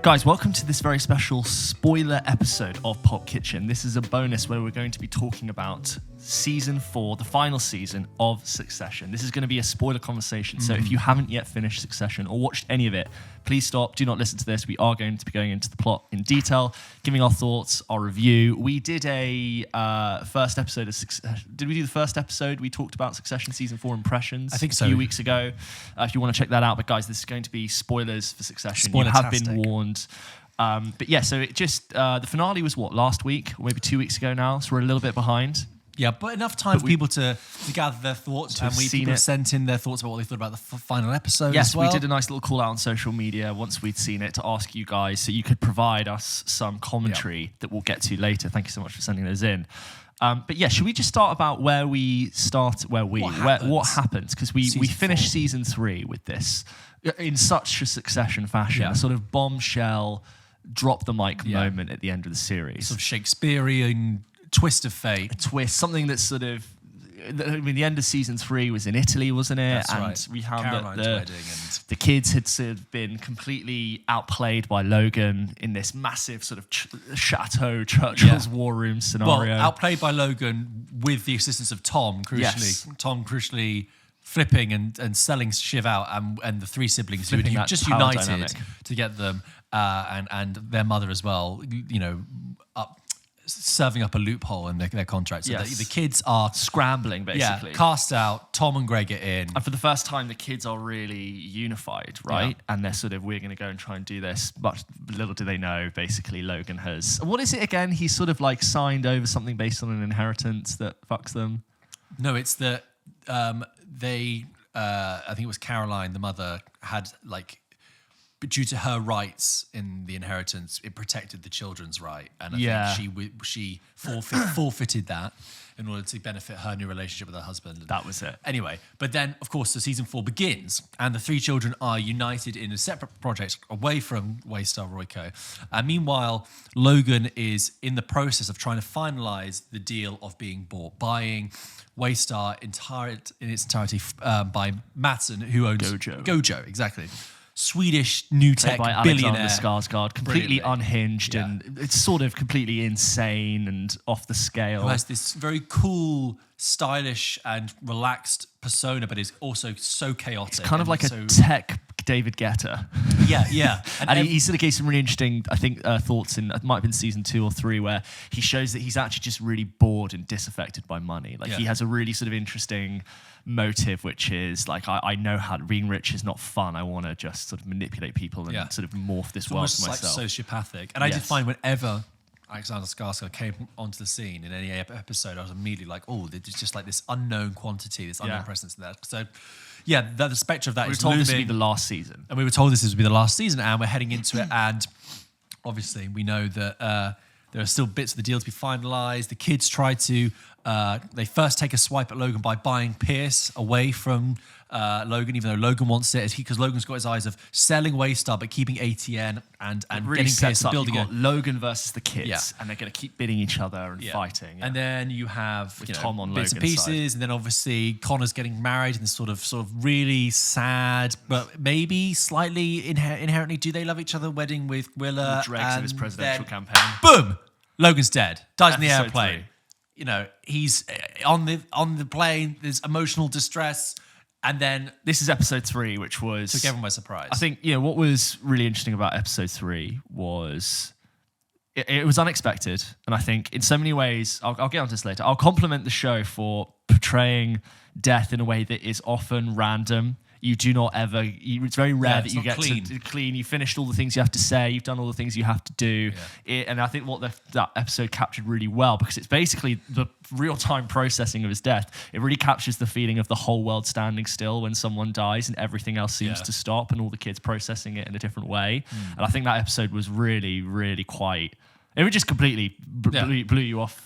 Guys, welcome to this very special spoiler episode of PULP Kitchen. This is a bonus where we're going to be talking about season 4, the final season of Succession. This is going to be a spoiler conversation, so if you haven't yet finished Succession or watched any of it, please stop, do not listen to this. We are going to be going into the plot in detail, giving our thoughts, our review. We did a first episode of Succession. Did we do the first episode? We talked about Succession season 4 impressions. I think so. A few weeks ago. If you want to check that out. But guys, this is going to be spoilers for Succession. You have been warned. But yeah, so it just, the finale was what, last week? Or maybe 2 weeks ago now, so we're a little bit behind. Yeah, but enough time for people to gather their thoughts, and people have sent in their thoughts about what they thought about the final episode as well. Yes, we did a nice little call out on social media once we'd seen it to ask you guys so you could provide us some commentary that we'll get to later. Thank you so much for sending those in. But yeah, should we just start about where we start, what happened? Because we finished season 3 with this in such a Succession fashion, a sort of bombshell, drop the mic moment at the end of the series. Sort of Shakespearean twist of fate. A twist, something that's sort of, I mean, the end of season 3 was in Italy, wasn't it? That's right. We found Caroline's that wedding the kids had sort of been completely outplayed by Logan in this massive sort of chateau, Churchill's war room scenario. Well, outplayed by Logan with the assistance of Tom, crucially. Yes. Tom crucially flipping and selling Shiv out, and the three siblings who Flipping had that just power united dynamic. to get them, and their mother as well, you know, serving up a loophole in their contract. So the kids are scrambling, basically. Yeah, cast out. Tom and Greg are in. And for the first time, the kids are really unified, right? Yeah. And they're sort of, we're going to go and try and do this. But little do they know, basically, Logan has... What is it again? He's sort of like signed over something based on an inheritance that fucks them. No, it's that they... I think it was Caroline, the mother, had like... But due to her rights in the inheritance, it protected the children's right, and I think she forfeited that in order to benefit her new relationship with her husband. That was it. Anyway, but then of course the season 4 begins, and the three children are united in a separate project away from Waystar Royco. And meanwhile, Logan is in the process of trying to finalise the deal of being bought, buying Waystar in its entirety by Matson, who owns Gojo, exactly. Swedish new tech by billionaire. Alexander Skarsgård, completely unhinged, and it's sort of completely insane and off the scale. Who has this very cool, stylish and relaxed persona, but is also so chaotic. It's kind of like a tech David Guetta. Yeah. And he sort of gave some really interesting, I think, thoughts in, it might have been season 2 or 3, where he shows that he's actually just really bored and disaffected by money. Like he has a really sort of interesting motive, which is like, I know how being rich is not fun. I want to just sort of manipulate people and sort of morph this world for myself. Like sociopathic. And I did find whenever Alexander Skarsgård came onto the scene in any episode, I was immediately like, oh, there's just like this unknown quantity, this unknown presence in there. So yeah, the spectre of that is looming. We were told this would be the last season. And we were told this would be the last season, and we're heading into it. And obviously we know that there are still bits of the deal to be finalised. The kids try to, they first take a swipe at Logan by buying Pierce away from Logan, even though Logan wants it, because Logan's got his eyes of selling Waystar but keeping ATN and really getting Pierce and building it. Logan versus the kids, and they're going to keep bidding each other and fighting. Yeah. And then you have Tom on bits Logan's and pieces, side. and then obviously Connor's getting married in this sort of really sad, but maybe slightly inherently do they love each other wedding with Willa. The dregs of his presidential campaign. Boom! Logan's dead. Dies in the Episode airplane. 3. You know, he's on the plane. There's emotional distress. And then this is episode 3, which was... took everyone by surprise. I think, what was really interesting about episode 3 was it was unexpected. And I think in so many ways, I'll get onto this later, I'll compliment the show for portraying death in a way that is often random. You do not ever... It's very rare that you get to clean. You finished all the things you have to say. You've done all the things you have to do. Yeah. And I think what that episode captured really well, because it's basically the real-time processing of his death. It really captures the feeling of the whole world standing still when someone dies and everything else seems to stop, and all the kids processing it in a different way. And I think that episode was really, really quite... It would just completely blew you off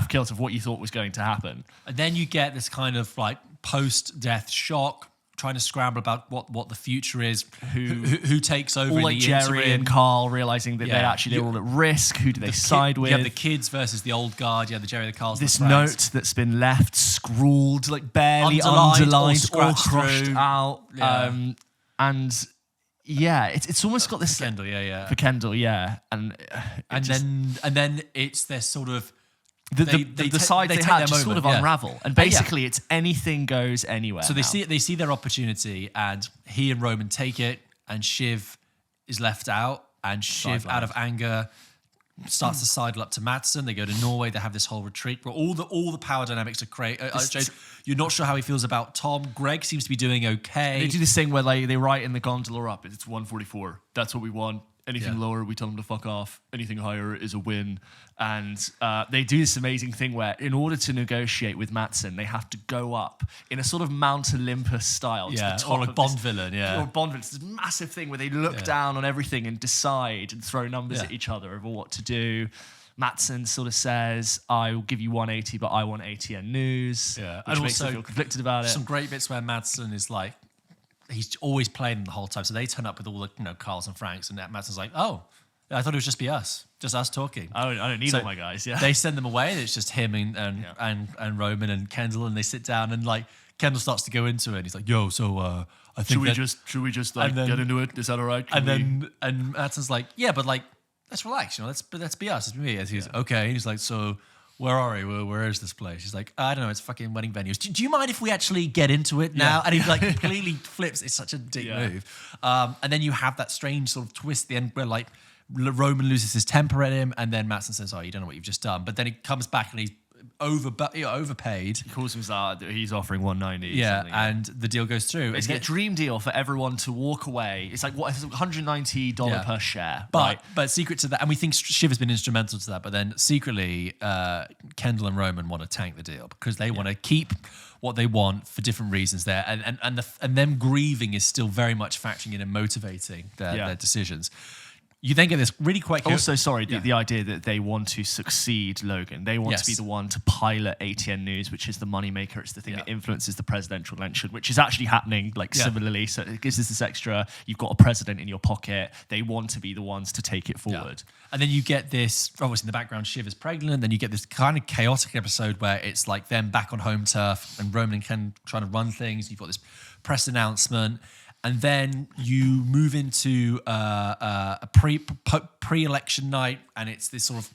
kilter of what you thought was going to happen. And then you get this kind of like post-death shock, trying to scramble about what the future is, who takes over. All like Jerry and Carl realizing that they're all at risk. Who do they side with? You have the kids versus the old guard. You have the Jerry, the Carls. This note that's been left scrawled, like barely underlined, or crossed out, and Yeah, it's almost got this Kendall, yeah. for Kendall, yeah, and then it's their sort of the side they take had their just sort moment, of yeah. unravel, and basically it's anything goes anywhere. So now. they see their opportunity, and he and Roman take it, and Shiv is left out, and Shiv, out of anger, starts to sidle up to Madsson. They go to Norway. They have this whole retreat where all the power dynamics are great. You're not sure how he feels about Tom. Greg seems to be doing okay. They do this thing where they write in the gondola up, it's 144. That's what we want. Anything lower, we tell them to fuck off. Anything higher is a win. And they do this amazing thing where, in order to negotiate with Madsson, they have to go up in a sort of Mount Olympus style to the top or like of Bond villain, or Bond villain. It's this massive thing where they look down on everything and decide and throw numbers at each other over what to do. Madsson sort of says, I will give you 180, but I want ATN news. Yeah. Which And makes also them feel conflicted about it. Some great bits where Madsson is like, he's always playing them the whole time. So they turn up with all the Carls and Franks, and Madsen's like, oh, I thought it would just be us talking. I don't need all my guys. Yeah, they send them away, and it's just him and Roman and Kendall, and they sit down, and like Kendall starts to go into it. And he's like, yo, so I think should we just like get into it? Is that all right? And Madsen's like, yeah, but like let's relax, let's be us, let's be me. And he's okay. And he's like, so. Where are we? Where is this place? She's like, I don't know. It's fucking wedding venues. Do you mind if we actually get into it now? And he like completely flips. It's such a dick move. And then you have that strange sort of twist at the end where like Roman loses his temper at him, and then Madsson says, "Oh, you don't know what you've just done." But then he comes back and he's overpaid. He calls him he's offering 190. Yeah, and the deal goes through. It's a dream deal for everyone to walk away. It's like what $190 per share. But secret to that, and we think Shiv has been instrumental to that. But then secretly, Kendall and Roman want to tank the deal because they want to keep what they want for different reasons there, and them grieving is still very much factoring in and motivating their decisions. You then get this really quite... Also, sorry, the idea that they want to succeed Logan. They want to be the one to pilot ATN News, which is the moneymaker. It's the thing that influences the presidential election, which is actually happening similarly. So it gives us this extra, you've got a president in your pocket. They want to be the ones to take it forward. And then you get this, obviously in the background, Shiv is pregnant. Then you get this kind of chaotic episode where it's like them back on home turf and Roman and Ken trying to run things. You've got this press announcement. And then you move into a pre-election night, and it's this sort of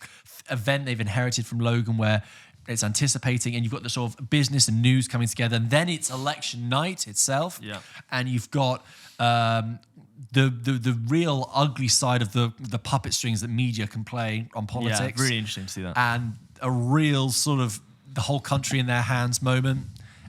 event they've inherited from Logan where it's anticipating, and you've got the sort of business and news coming together. And then it's election night itself, and you've got the real ugly side of the puppet strings that media can play on politics. Yeah, really interesting to see that. And a real sort of the whole country in their hands moment.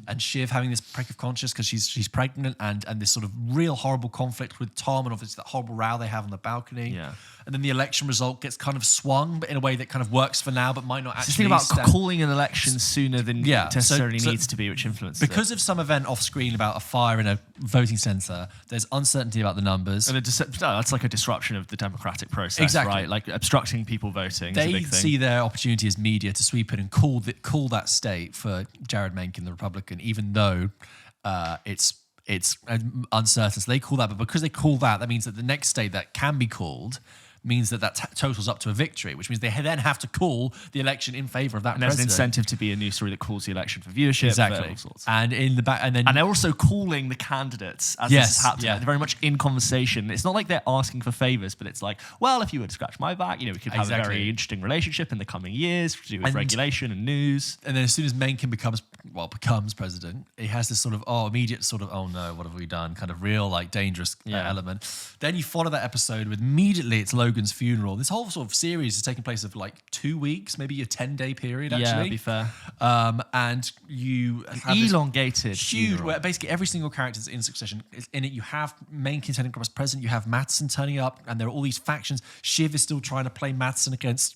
And Shiv having this prick of conscience because she's pregnant, and this sort of real horrible conflict with Tom, and obviously that horrible row they have on the balcony. Yeah. And then the election result gets kind of swung, but in a way that kind of works for now, but might not actually. It's the thing about calling an election sooner than it necessarily needs to be, which influences because of some event off screen about a fire in a voting centre. There's uncertainty about the numbers, and that's like a disruption of the democratic process, right? Like obstructing people voting. They is a big thing. see their opportunity as media to sweep in and call that state for Jared Mencken, the Republican, even though it's uncertain. So they call that, but because they call that means that the next state that can be called means that totals up to a victory, which means they then have to call the election in favour of that and there's president. an incentive to be a news story that calls the election for viewership. Exactly. For all sorts. And in the back, and they're also calling the candidates as this is happening. They're very much in conversation. It's not like they're asking for favours, but it's like, well, if you were to scratch my back, we could have a very interesting relationship in the coming years to do with regulation and news. And then as soon as Mencken becomes president, he has this sort of immediate sort of, oh no, what have we done? Kind of real dangerous element. Then you follow that episode with immediately it's Logan's funeral. This whole sort of series is taking place of 2 weeks, maybe a 10-day period actually. Yeah, to be fair. And you have elongated huge, funeral. where basically every single character is in succession. In it, you have Mencken turning up as president, you have Madsson turning up, and there are all these factions. Shiv is still trying to play Madsson against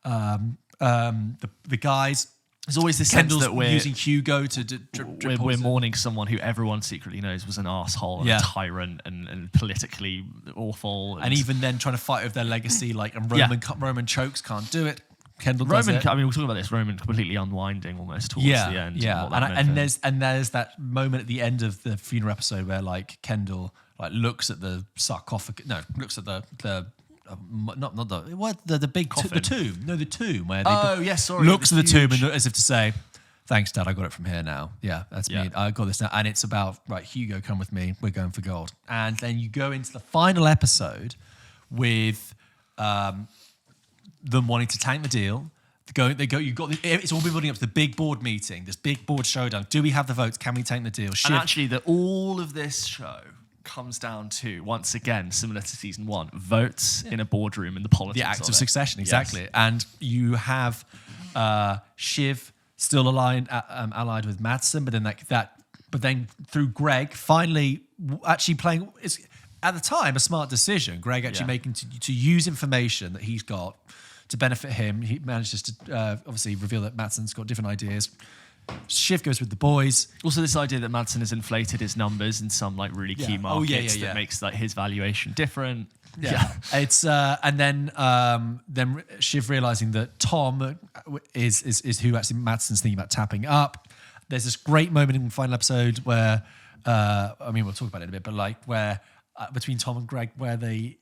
the guys. There's always this Kendall's sense that we're using Hugo to we're mourning someone who everyone secretly knows was an asshole and a tyrant and politically awful. And even then trying to fight over their legacy, and Roman chokes, can't do it. Kendall does it. I mean, we're talking about this. Roman completely unwinding almost towards the end. Yeah, and there's that moment at the end of the funeral episode where Kendall looks at the sarcophagus. No, looks at the big coffin. the tomb. No, the tomb where sorry. looks at the tomb and as if to say, Thanks, Dad. I got it from here now. Yeah, that's me. I got this now. And it's about, right, Hugo, come with me. We're going for gold. And then you go into the final episode with them wanting to tank the deal. It's all been building up to the big board meeting, this big board showdown. Do we have the votes? Can we tank the deal? And actually, all of this show comes down to, once again, similar to season 1, votes in a boardroom and the politics. The act of succession, exactly. Yes. And you have Shiv still allied with Madsen, but then through Greg finally actually playing is at the time a smart decision. Greg actually making to use information that he's got to benefit him. He manages to obviously reveal that Madsen's got different ideas. Shiv goes with the boys. Also, this idea that Madsen has inflated his numbers in some like really key markets that makes like his valuation different. Yeah. It's and then Shiv realizing that Tom is who actually Madsen's thinking about tapping up. There's this great moment in the final episode where we'll talk about it in a bit, but like where between Tom and Greg, where they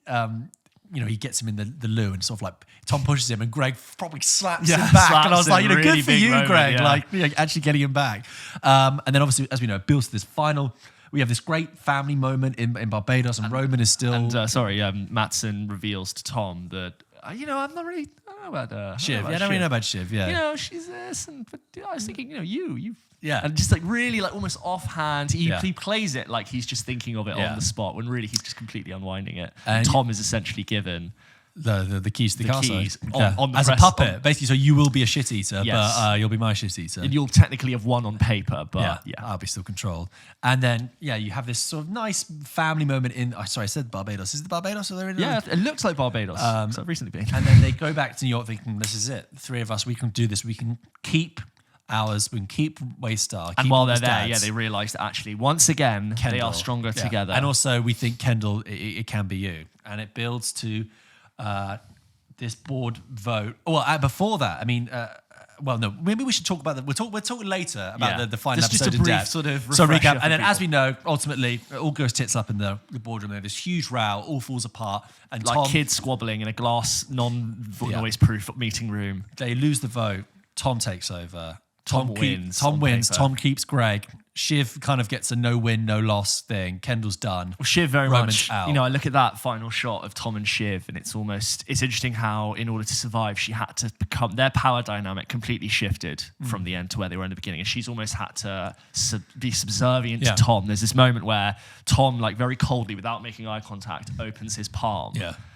he gets him in the loo and sort of like Tom pushes him and Greg probably slaps him back. And I was like, really good for you, moment, Greg. Like actually getting him back. And then obviously, as we know, it builds to this final. We have this great family moment in Barbados, and Roman is still. And Madsen reveals to Tom that I'm not really. I don't know about Shiv. I don't really know about Shiv. Yeah, she's this, but I was thinking, you. Yeah, and just like really like almost offhand, he plays it like he's just thinking of it on the spot when really he's just completely unwinding it. And Tom is essentially given the keys to the castle keys on the as press, a puppet, basically. So you will be a shit eater, but you'll be my shit eater. And you'll technically have won on paper, but I'll be still controlled. And then you have this sort of nice family moment in. I said Barbados. Is it Barbados? Or they're in? Yeah, it looks like Barbados. So I've recently been. And then they go back to New York thinking, this is it. The three of us, we can do this. We can keep ours. We can keep Waystar. And while they're there, they realise that actually, once again, Kendall, they are stronger together. And also, we think Kendall, it can be you. And it builds to this board vote. Well, before that, I mean, no, maybe we should talk about that. We'll talk later about the final episode just a brief in depth. sort of recap. And then, as we know, ultimately, it all goes tits up in the boardroom. There's this huge row, all falls apart. And like Tom, kids squabbling in a glass, non-noise-proof meeting room. They lose the vote. Tom takes over. Tom wins. Tom wins. Tom keeps Greg. Shiv kind of gets a no-win, no-loss thing. Kendall's done. Well, Shiv very Roman's much. out. I look at that final shot of Tom and Shiv, and it's interesting how, in order to survive, she had to become their power dynamic completely shifted from the end to where they were in the beginning, and she's almost had to be subservient to Tom. There's this moment where Tom, like very coldly, without making eye contact, opens his palm.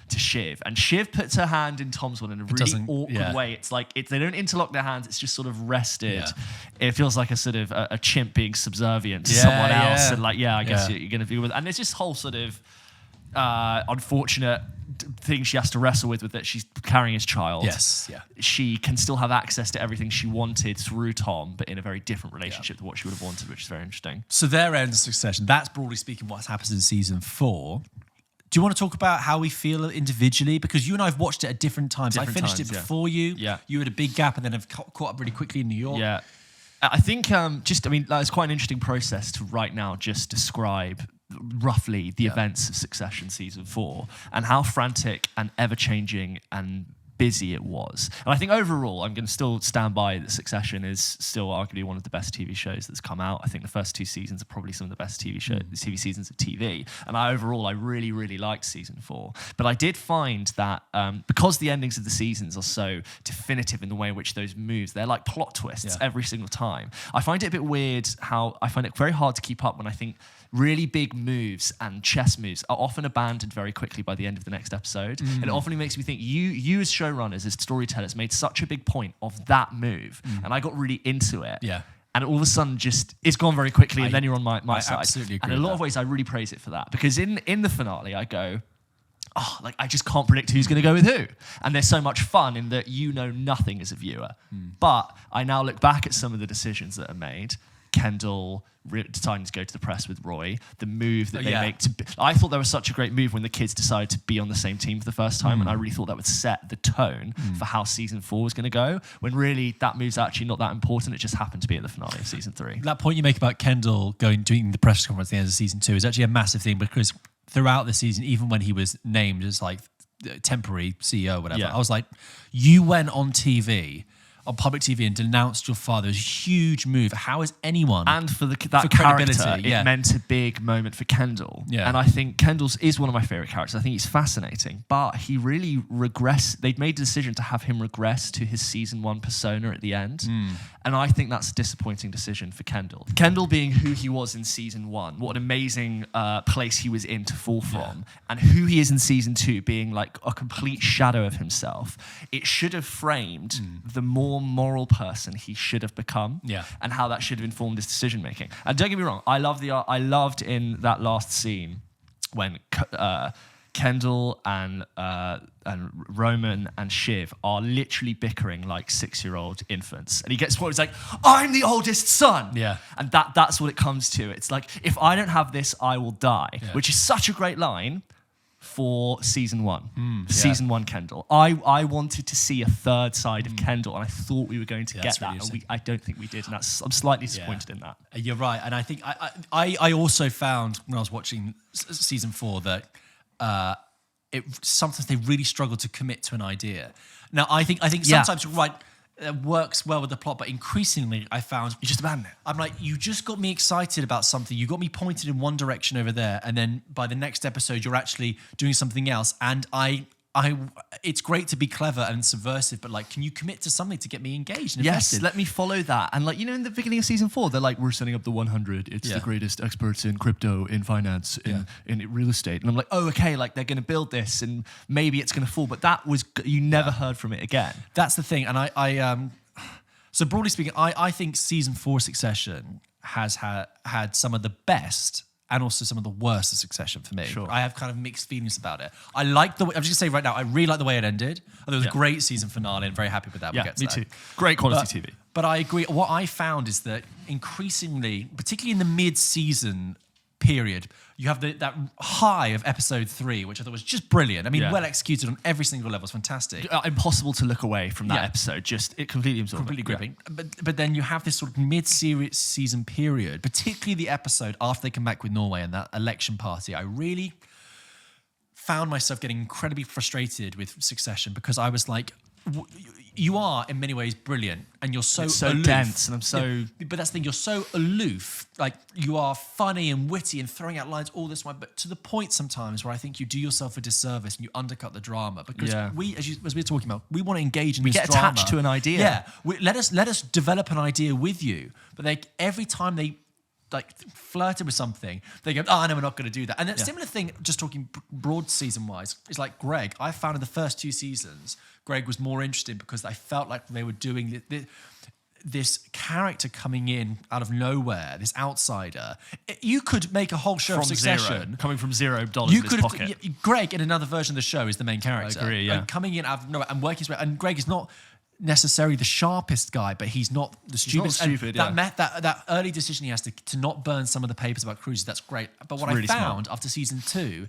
To Shiv, and Shiv puts her hand in Tom's one in a really awkward way. It's like they don't interlock their hands; it's just sort of rested. It feels like a sort of a chimp being subservient to someone else, and I guess you're going to be with. And there's this whole sort of unfortunate thing she has to wrestle with that she's carrying his child. She can still have access to everything she wanted through Tom, but in a very different relationship to what she would have wanted, which is very interesting. So their end of Succession. That's broadly speaking what's happened in season 4. Do you want to talk about how we feel individually? Because you and I have watched it at different times. I finished it before you. You had a big gap and then have caught up really quickly in New York. Yeah. I think it's quite an interesting process to right now just describe roughly the events of Succession season 4 and how frantic and ever-changing and busy it was. And I think overall, I'm going to still stand by that Succession is still arguably one of the best TV shows that's come out. I think the first 2 seasons are probably some of the best TV seasons of TV. And I really, really liked season 4. But I did find that because the endings of the seasons are so definitive in the way in which those moves, they're like plot twists every single time. I find it a bit weird how I find it very hard to keep up when I think really big moves and chess moves are often abandoned very quickly by the end of the next episode. And it often makes me think you as showrunners, as storytellers, made such a big point of that move. And I got really into it. And all of a sudden it's gone very quickly and then you're on my side. Absolutely agree and in a lot of ways, I really praise it for that. Because in the finale, I go, I just can't predict who's going to go with who. And there's so much fun in that you know nothing as a viewer. But I now look back at some of the decisions that are made. Kendall deciding to go to the press with Roy, the move that they make. I thought that was such a great move when the kids decided to be on the same team for the first time, and I really thought that would set the tone for how season 4 was going to go, when really that move's actually not that important. It just happened to be at the finale of season 3. That point you make about Kendall doing the press conference at the end of season 2 is actually a massive thing, because throughout the season, even when he was named as like temporary CEO or whatever, I was like, you went on TV on public TV and denounced your father. It was a huge move. How is anyone... And for that for character, credibility, it meant a big moment for Kendall. Yeah. And I think Kendall's is one of my favorite characters. I think he's fascinating, but he really regressed. They'd made the decision to have him regress to his season 1 persona at the end. And I think that's a disappointing decision for Kendall. Kendall being who he was in season 1, what an amazing place he was in to fall from, and who he is in season 2 being like a complete shadow of himself. It should have framed the more moral person he should have become, and how that should have informed his decision making. And don't get me wrong, I loved in that last scene when Kendall and Roman and Shiv are literally bickering like 6-year-old infants, and he gets what he's like, "I'm the oldest son," and that's what it comes to. It's like, if I don't have this, I will die, which is such a great line for season 1. Season 1 Kendall. I wanted to see a third side of Kendall, and I thought we were going to get that, and I don't think we did, and I'm slightly disappointed in that. You're right, and I think I also found when I was watching season 4 that sometimes they really struggle to commit to an idea. Now I think sometimes you're right. It works well with the plot, but increasingly I found You just abandon it. I'm like, you just got me excited about something. You got me pointed in one direction over there, and then by the next episode, you're actually doing something else. And it's great to be clever and subversive, but like, can you commit to something to get me engaged and invested? Yes, let me follow that. And like, in the beginning of season 4, they're like, we're setting up the 100. It's the greatest experts in crypto, in finance, in real estate. And I'm like, oh, okay, like they're going to build this and maybe it's going to fall. But that was, you never heard from it again. That's the thing. And so broadly speaking, I think season 4 Succession has had some of the best and also some of the worst of Succession for me. Sure. I have kind of mixed feelings about it. I like the way, I'm just going to say right now, I really like the way it ended. I thought it was a great season finale and very happy with that. We'll get to me that. too. Great quality TV. But I agree. What I found is that increasingly, particularly in the mid-season period, you have that high of episode 3, which I thought was just brilliant. I mean, well executed on every single level. It's fantastic. Impossible to look away from that episode. Just it completely absorbed. Completely gripping. But then you have this sort of mid-season period, particularly the episode after they come back with Norway and that election party. I really found myself getting incredibly frustrated with Succession because I was like, you are in many ways brilliant, and you're so aloof. Dense, and I'm so. Yeah, but that's the thing. You're so aloof. Like, you are funny and witty and throwing out lines all this way, but to the point sometimes where I think you do yourself a disservice and you undercut the drama because we, as we were talking about, we want to engage in this drama. We get attached to an idea. Yeah, let us develop an idea with you. But like every time they like flirted with something, they go, "Oh no, we're not going to do that." And a similar thing, just talking broad season wise, is like Greg. I found in the first 2 seasons, Greg was more interesting because I felt like they were doing this character coming in out of nowhere, this outsider. You could make a whole show from of Succession. Zero, coming from $0 in his pocket. Greg, in another version of the show, is the main character. I agree, yeah. And coming in out of nowhere and working his way. And Greg is not necessarily the sharpest guy, but he's not the stupidest. That early decision he has to not burn some of the papers about cruises, that's great. But what I found after season 2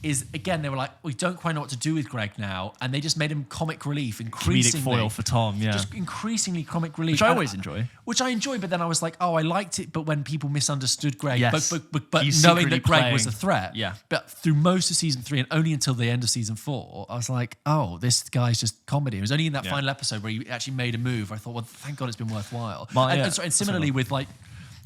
is, again, they were like, we don't quite know what to do with Greg now, and they just made him comic relief, increasingly. Comedic foil for Tom, Just increasingly comic relief. Which I always enjoy. Which I enjoy, but then I was like, oh, I liked it, but when people misunderstood Greg, but He's knowing that Greg playing. was a threat. Yeah. But through most of season 3 and only until the end of season 4, I was like, oh, this guy's just comedy. It was only in that final episode where he actually made a move. I thought, well, thank God it's been worthwhile. And similarly with like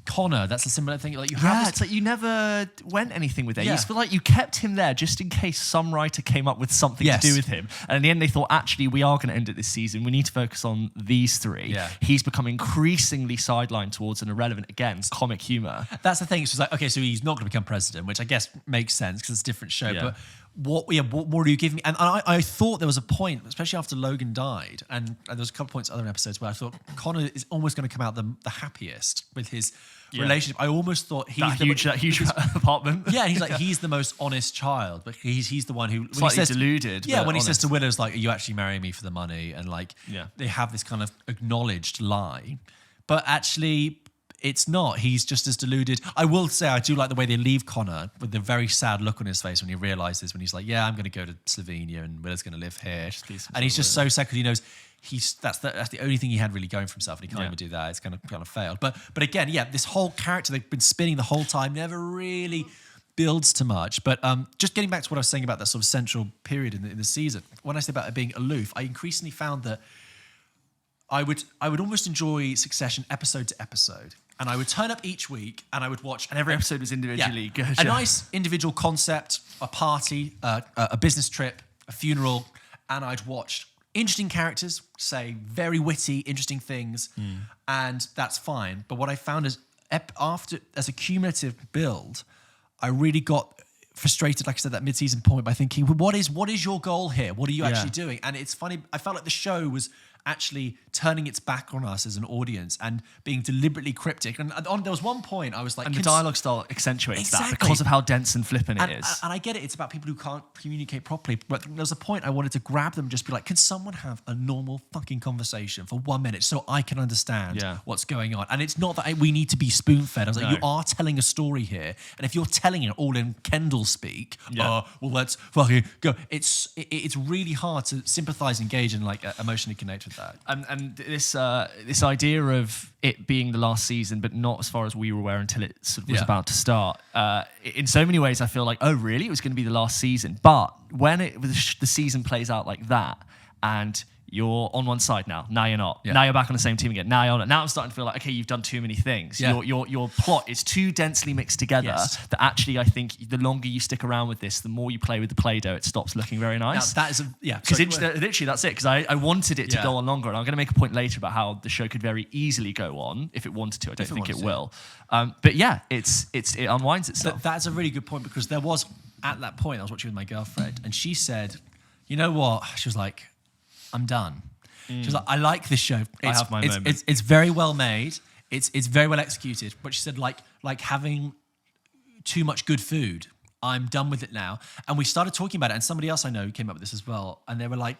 Connor, that's a similar thing. Like, you have it's like you never went anything with it. You feel like you kept him there just in case some writer came up with something to do with him. And in the end, they thought, actually, we are going to end it this season. We need to focus on these 3. Yeah. He's become increasingly sidelined towards an irrelevant, again, comic humor. That's the thing. It's just like, okay, so he's not going to become president, which I guess makes sense because it's a different show. Yeah. But what more do you give me? And I thought there was a point, especially after Logan died, and there was a couple of points in other episodes where I thought Connor is almost going to come out the happiest with his relationship. I almost thought that huge apartment. Yeah, he's the most honest child, but he's the one who slightly deluded. Yeah, when honest. he says to Willow's like, "Are you actually marrying me for the money?" And like, they have this kind of acknowledged lie, but actually, it's not. He's just as deluded. I will say I do like the way they leave Connor with the very sad look on his face when he realises, when he's like, "Yeah, I'm going to go to Slovenia and Willow's going to live here," and he's just so sad because he knows. That's the only thing he had really going for himself, and he can't even do that. It's kind of failed. But again, this whole character they've been spinning the whole time never really builds to much. But just getting back to what I was saying about that sort of central period in the season, when I say about it being aloof, I increasingly found that I would almost enjoy Succession episode to episode. And I would turn up each week and I would watch. And every episode was individually good. A nice individual concept, a party, a business trip, a funeral. And I'd watch interesting characters say very witty, interesting things. And that's fine. But what I found is as a cumulative build, I really got frustrated, like I said, that mid-season point by thinking, well, what is your goal here? What are you actually doing? And it's funny, I felt like the show was actually turning its back on us as an audience and being deliberately cryptic. And there was one point I was like... And the dialogue style accentuates that Exactly. because of how dense and flippant it is. And I get it, it's about people who can't communicate properly. But there was a point I wanted to grab them and just be like, can someone have a normal fucking conversation for 1 minute so I can understand what's going on? And it's not that we need to be spoon-fed. I was like, you are telling a story here. And if you're telling it all in Kendall speak, well, let's fucking go. It's really hard to sympathize, engage, and like emotionally connect with that. And this idea of it being the last season, but not as far as we were aware until it sort of was about to start. In so many ways, I feel like, oh, really? It was going to be the last season. But when the season plays out like that, and you're on one side now you're not. Yeah. Now you're back on the same team again. Now I'm starting to feel like, okay, you've done too many things. Yeah. Your plot is too densely mixed together that actually I think the longer you stick around with this, the more you play with the Play-Doh, it stops looking very nice. Now, that is because literally that's it. Because I wanted it to go on longer, and I'm going to make a point later about how the show could very easily go on if it wanted to. I don't think it will. But yeah, it unwinds itself. That's a really good point, because there was at that point I was watching with my girlfriend, and she said, "You know what?" She was like, I'm done. She was like, I like this show. I have my moment. It's very well made. It's very well executed. But she said, like having too much good food. I'm done with it now. And we started talking about it. And somebody else I know came up with this as well. And they were like,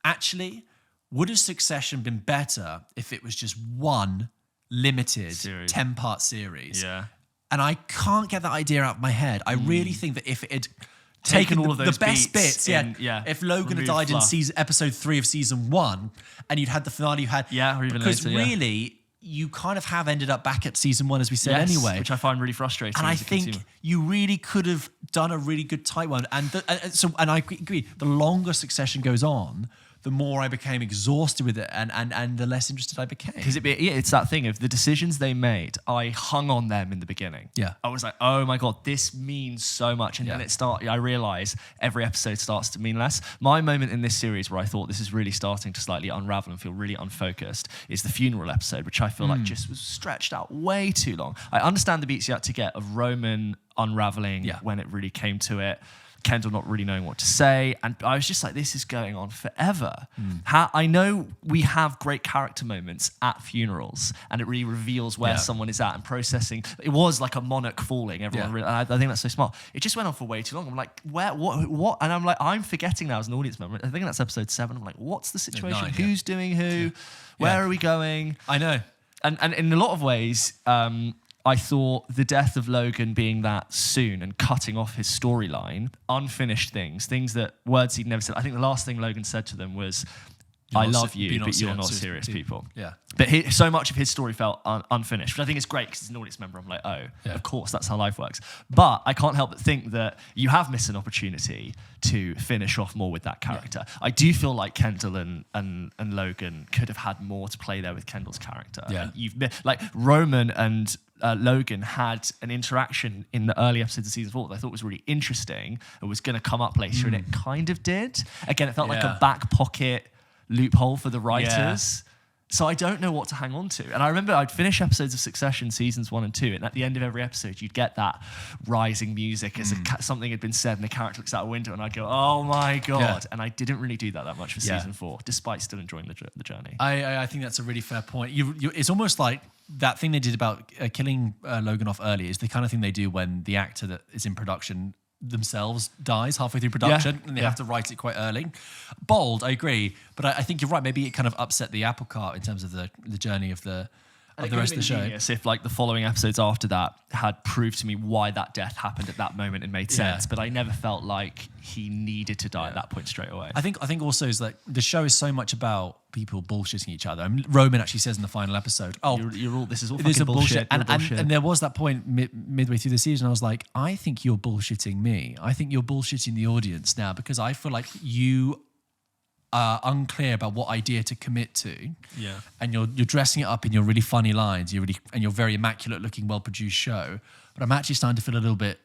actually, would a Succession been better if it was just one limited 10-part series? Yeah. And I can't get that idea out of my head. I really think that if it had taken all of those the best bits. If Logan had died in episode 3 of season 1, and you'd had the finale you had, or even because later, really you kind of have ended up back at season 1, as we said anyway, which I find really frustrating. And I think you really could have done a really good tight one. And I agree. The longer Succession goes on, the more I became exhausted with it, and the less interested I became. Because it's that thing of the decisions they made, I hung on them in the beginning. Yeah. I was like, oh my God, this means so much. And then I realize every episode starts to mean less. My moment in this series where I thought this is really starting to slightly unravel and feel really unfocused is the funeral episode, which I feel like just was stretched out way too long. I understand the beats you had to get of Roman unraveling when it really came to it. Kendall not really knowing what to say, and I was just like, this is going on forever. I know we have great character moments at funerals, and it really reveals where someone is at and processing. It was like a monarch falling. Everyone, really, I think that's so smart. It just went on for way too long. I'm like, where, what? And I'm like, I'm forgetting now as an audience member. I think that's episode 7. I'm like, what's the situation? 9, Who's doing who? Where are we going? I know. And in a lot of ways, I thought the death of Logan being that soon and cutting off his storyline, unfinished things that words he'd never said. I think the last thing Logan said to them was, I love you, but you're not serious people. Yeah. But so much of his story felt unfinished, which I think is great because as an audience member, I'm like, of course, that's how life works. But I can't help but think that you have missed an opportunity to finish off more with that character. Yeah. I do feel like Kendall and Logan could have had more to play there with Kendall's character. Yeah. And like Roman and Logan had an interaction in the early episodes of season 4 that I thought was really interesting and was going to come up later, and it kind of did. Again, it felt like a back pocket loophole for the writers. So I don't know what to hang on to. And I remember I'd finish episodes of Succession, seasons 1 and 2, and at the end of every episode, you'd get that rising music as something had been said and the character looks out a window, and I'd go, oh my God. Yeah. And I didn't really do that much for season 4, despite still enjoying the journey. I think that's a really fair point. It's almost like that thing they did about killing Logan off early is the kind of thing they do when the actor that is in production themselves dies halfway through production, and they have to write it quite early. Bold, I agree, but I think you're right. Maybe it kind of upset the apple cart in terms of the journey of the rest of the show. If like the following episodes after that had proved to me why that death happened at that moment and made sense, but I never felt like he needed to die at that point straight away. I think also is like the show is so much about people bullshitting each other. I mean, Roman actually says in the final episode, this is all fucking bullshit. And there was that point midway through the season, I was like, I think you're bullshitting me. I think you're bullshitting the audience now, because I feel like you unclear about what idea to commit to. Yeah. And you're dressing it up in your really funny lines. And you're very immaculate looking, well produced show. But I'm actually starting to feel a little bit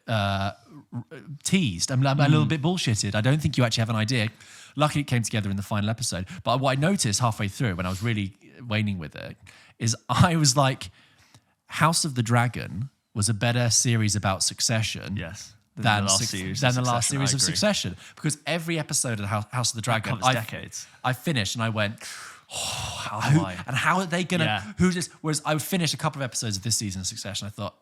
teased. I'm a little bit bullshitted. I don't think you actually have an idea. Luckily, it came together in the final episode. But what I noticed halfway through when I was really waning with it is I was like, House of the Dragon was a better series about Succession. Yes. Than the last series of Succession. Because every episode of the House of the Dragon, decades. I finished and I went, how are they going to, who just, whereas I would finish a couple of episodes of this season of Succession, I thought,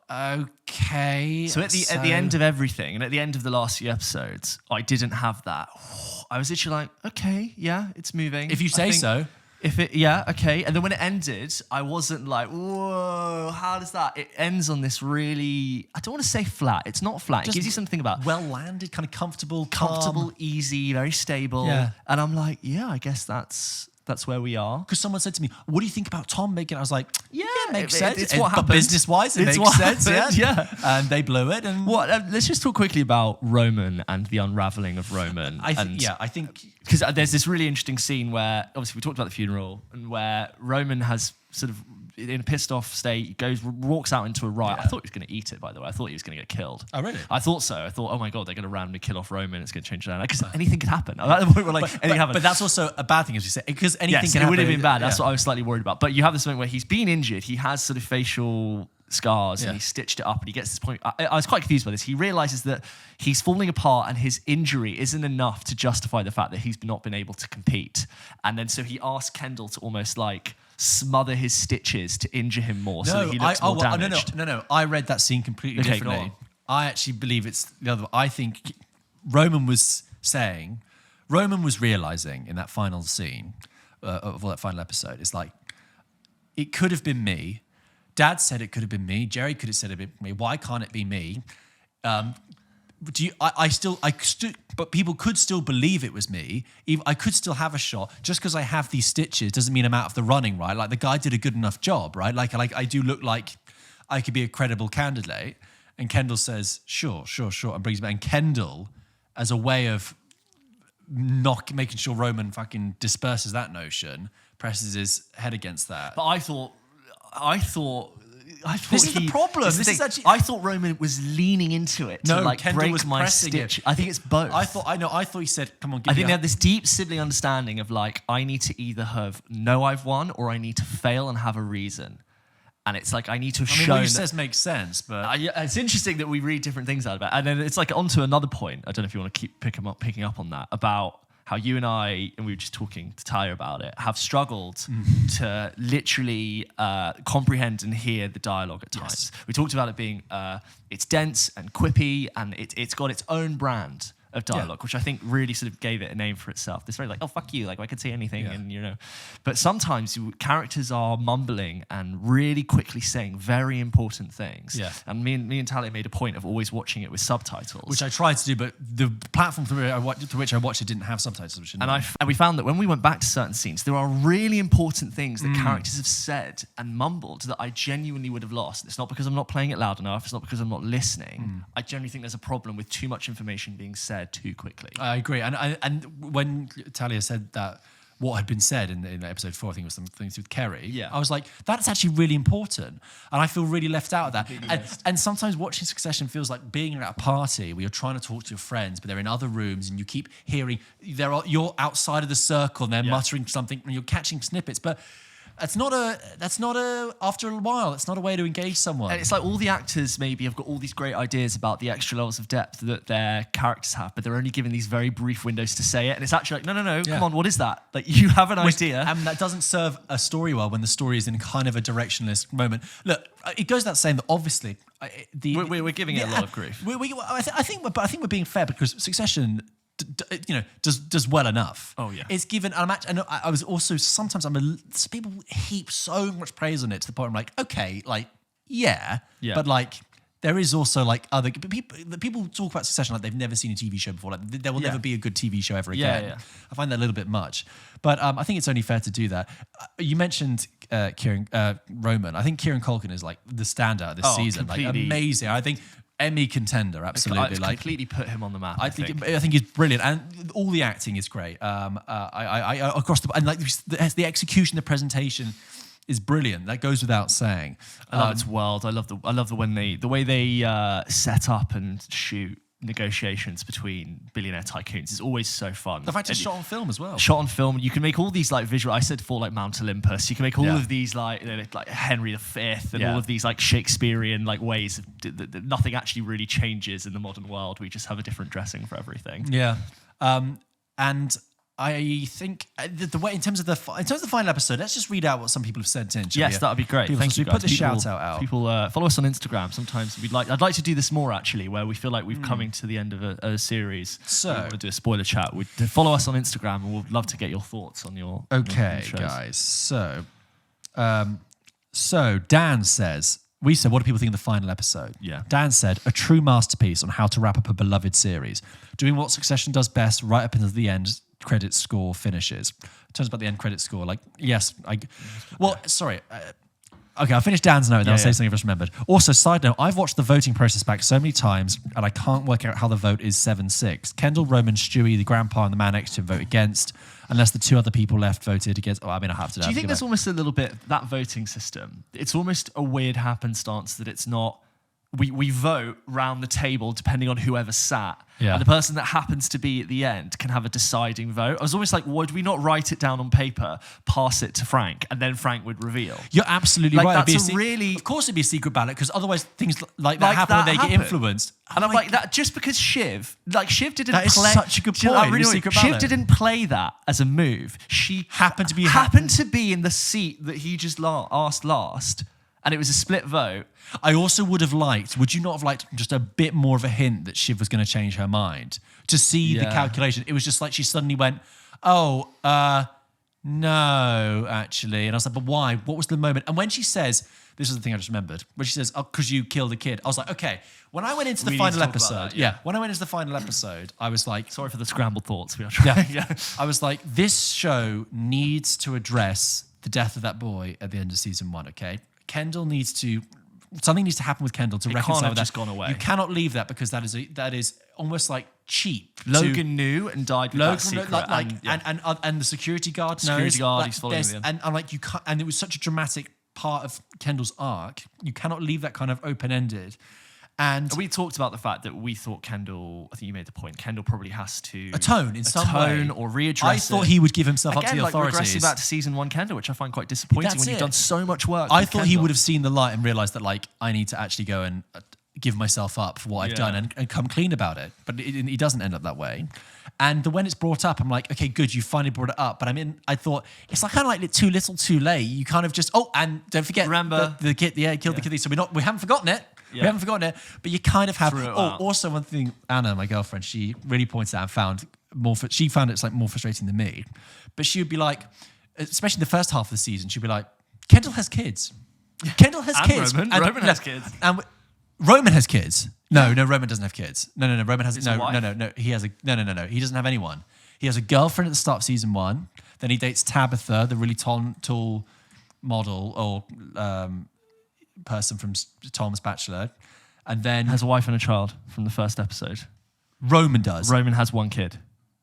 okay. So at the end of everything, and at the end of the last few episodes, I didn't have that. I was literally like, okay, yeah, it's moving. If you say so. Okay. And then when it ended, I wasn't like, whoa, how does that? It ends on this really, I don't want to say flat. It's not flat. It gives you something about well-landed, kind of comfortable, easy, very stable. Yeah. And I'm like, yeah, I guess that's where we are. Because someone said to me, what do you think about Tom making it? I was like, yeah, it makes sense. It's what happened. But business-wise, it makes sense. Yeah. And they blew it. And let's just talk quickly about Roman and the unraveling of Roman. I think... Because there's this really interesting scene where, obviously we talked about the funeral, and where Roman has sort of, in a pissed off state, walks out into a riot. I thought he was going to eat it, by the way. I thought he was going to get killed. Oh, really? I thought so. I thought, oh my God, they're going to randomly kill off Roman. It's going to change the dynamic. Because anything could happen. At the point where anything happened. But that's also a bad thing, as you say, because anything can happen. It would have been bad. That's what I was slightly worried about. But you have this moment where he's been injured. He has sort of facial scars and he stitched it up, and he gets to this point. I was quite confused by this. He realizes that he's falling apart and his injury isn't enough to justify the fact that he's not been able to compete. And then so he asks Kendall to almost like smother his stitches to injure him more so that he looks more damaged. No. I read that scene completely differently. I actually believe it's the other. I think Roman was realizing in that final scene of that final episode, it's like, it could have been me. Dad said it could have been me. Jerry could have said it could have been me. Why can't it be me? But people could still believe it was me. I could still have a shot. Just because I have these stitches doesn't mean I'm out of the running, right? Like, the guy did a good enough job, right? Like I do look like I could be a credible candidate. And Kendall says, sure, and brings me back. And Kendall, as a way of making sure Roman fucking disperses that notion, presses his head against that. But I thought this is the problem. I thought Roman was leaning into it to Kendall break was my stitch. I think it's both. I thought he said, "Come on." I think they have this deep sibling understanding of like, I need to either know I've won, or I need to fail and have a reason. And it's like, I need to show. What he says makes sense, but it's interesting that we read different things out of it. And then it's like onto another point. I don't know if you want to keep picking up on that, about how you and I, and we were just talking to Tyler about it, have struggled to literally comprehend and hear the dialogue at times. Yes. We talked about it being, it's dense and quippy, and it's got its own brand of dialogue, which I think really sort of gave it a name for itself. This very like, oh, fuck you, like I could say anything, and But sometimes characters are mumbling and really quickly saying very important things. Yeah. And me and Talia made a point of always watching it with subtitles. Which I tried to do, but the platform through which I watched it didn't have subtitles. And we found that when we went back to certain scenes, there are really important things that characters have said and mumbled that I genuinely would have lost. It's not because I'm not playing it loud enough. It's not because I'm not listening. I genuinely think there's a problem with too much information being said too quickly. I agree. And when Talia said that what had been said in episode 4, I think it was some things with Kerry, I was like, that's actually really important. And I feel really left out of that. And sometimes watching Succession feels like being at a party where you're trying to talk to your friends, but they're in other rooms and you keep hearing, you're outside of the circle and they're muttering something and you're catching snippets. But after a while, it's not a way to engage someone. And it's like all the actors maybe have got all these great ideas about the extra levels of depth that their characters have, but they're only given these very brief windows to say it. And it's actually like, no, come on, what is that? Like, you have an idea. And that doesn't serve a story well when the story is in kind of a directionless moment. Look, it goes without saying that obviously... We're giving it a lot of grief. I think we're being fair, because Succession... does well enough. Oh yeah, it's given. And I was also sometimes people heap so much praise on it to the point I'm like, okay, like yeah, but like there is also like other people talk about Succession like they've never seen a TV show before. Like there will never be a good TV show ever again. Yeah. I find that a little bit much, but I think it's only fair to do that. You mentioned Roman. I think Kieran Culkin is like the standout this season, like amazing. I think Emmy contender, absolutely. I completely put him on the map. I think he's brilliant, and all the acting is great. I across the and like the execution, the presentation is brilliant. That goes without saying. I love its world. I love the way they set up and shoot negotiations between billionaire tycoons is always so fun. The fact it's shot on film as well. Shot on film, you can make all these like visual. I said for like Mount Olympus, you can make all of these like Henry V and all of these like Shakespearean like ways that nothing actually really changes in the modern world. We just have a different dressing for everything. Yeah, and I think the way in terms of the final episode, let's just read out what some people have sent in. Yes, that'd be great. Thank you, guys. Put the shout out. People follow us on Instagram. Sometimes I'd like to do this more actually, where we feel like we've coming to the end of a series. So we'll do a spoiler chat. Follow us on Instagram, and we'll love to get your thoughts on your. Okay, shows. guys. So Dan says. We said, what do people think of the final episode? Yeah. Dan said, a true masterpiece on how to wrap up a beloved series. Doing what Succession does best right up until the end credit score finishes. Turns about the end credit score. Like, yes. Sorry. Okay, I'll finish Dan's note and then I'll say something I've just remembered. Also, side note, I've watched the voting process back so many times and I can't work out how the vote is 7-6. Kendall, Roman, Stewie, the grandpa and the man next to him vote against, unless the two other people left voted against. Oh, I mean, I have to. Do you think there's almost a little bit, that voting system, it's almost a weird happenstance that it's not, we vote round the table depending on whoever sat. Yeah. And the person that happens to be at the end can have a deciding vote. I was almost like, would we not write it down on paper, pass it to Frank, and then Frank would reveal? You're absolutely like, right. That's Of course it'd be a secret ballot, because otherwise things like that happen when they get influenced. And I'm like, that just because Shiv didn't that is play. Such a good point. Shiv didn't play that as a move. She happened to be in the seat that he just asked last. And it was a split vote. I also would you not have liked just a bit more of a hint that Shiv was going to change her mind? To see the calculation. It was just like she suddenly went, no, actually. And I was like, but why? What was the moment? And when she says, this is the thing I just remembered, when she says, oh, because you killed a kid. I was like, okay. When I went into the final episode, when I went into the final episode, I was like... Sorry for the scrambled thoughts. We are trying. I was like, this show needs to address the death of that boy at the end of season 1, okay? Something needs to happen with Kendall to reconcile with that. Just gone away. You cannot leave that, because that is almost like cheap. Logan knew and died with that secret. And the security guard knows. Security guard, he's following the end. And I'm like, you can't, and it was such a dramatic part of Kendall's arc. You cannot leave that kind of open-ended. And we talked about the fact that we thought Kendall, I think you made the point, Kendall probably has to atone in some way or readdress I thought he would give himself up to the authorities. Regressing back to season 1 Kendall, which I find quite disappointing when you've done so much work. I thought he would have seen the light and realised that, like, I need to actually go and give myself up for what I've done and come clean about it. But he doesn't end up that way. And when it's brought up, I'm like, okay, good, you finally brought it up. But I thought, it's like kind of like too little, too late. You kind of just, and don't forget, remember the kid, killed the kid. So we haven't forgotten it. Yeah. We haven't forgotten it, but you kind of have. Also one thing, Anna, my girlfriend, she really points out and found she found it's like more frustrating than me. But she would be like, especially the first half of the season, she'd be like, Kendall has kids. Kendall has kids. Roman has kids. And Roman has kids. No, Roman doesn't have kids. No, Roman has no. He has no. He doesn't have anyone. He has a girlfriend at the start of season 1. Then he dates Tabitha, the really tall model or person from Tom's Bachelor, and then has a wife and a child from the first episode. Roman does. Roman has 1 kid.